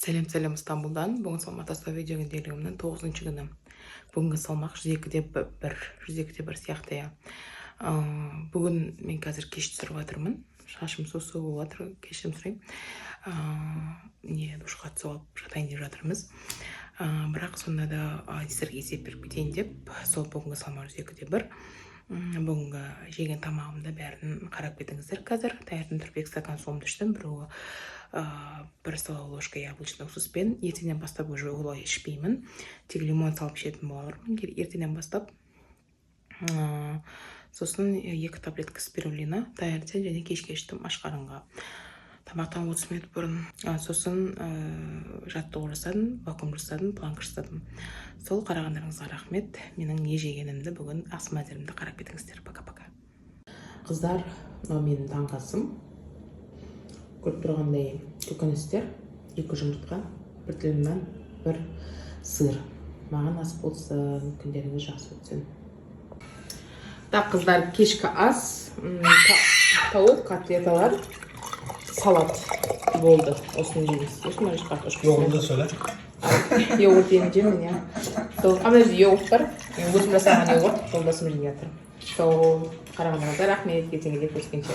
Сәлем Стамбулдан. Бүгін салмақ тастау видео делігімнің 9-шы күні. Бүгінгі салмақ 102-де 1 сияқты я. Бүгін мен қазір кеш түсіріп жатырмын. Шашым су болып жатыр, кешірім сұраймын. Душқа түсіп алып жатайын деп жатырмыз. Бірақ сонда да сіздерге есеп беріп кетейін деп, сол бүгінгі салмақ 102-де 1. Бүгінгі жеген тамағымды бәрін қарап кетіңіздер қазір. Таңертең тұрып 2 стакан суымды іштім, бір столовая ложка яблочный уксуспен. Ертеңнен бастап уже олай ішпеймін. Тек лимон салып ішетін болармын. Ертеңнен бастап сосын 2 таблетка спирулина таңертең және кешке іштім аш қарынға. Тамақтан 30 минут бұрын. Сосын жаттығу жасадым, вакуум жасадым, планка жасадым. Сол қарағандарыңызға рахмет. Менің не жегенімді бүгін ас мәзірімді қарап кетіңіздер. Пока-пока. Қыздар, менің таңғы асым. Көріп тұрғандай көкөністер, 2 жұмыртқа, 1 тілім нан, 1 сыр. Маған ас болсын, күндеріңіз жақсы өтсін. Так, қыздар, кешкі ас, тауық, котлеталар, салат болды. Осыны жейміз. Yoğurdu söyle. Yoğurt yemeyeceğim ya. Ama yoğurt var. Өзім жасаған yoğurt, жолдасым жеп жатыр. Сол қарағандарыңызға рахмет. Ертеңге көріскенше.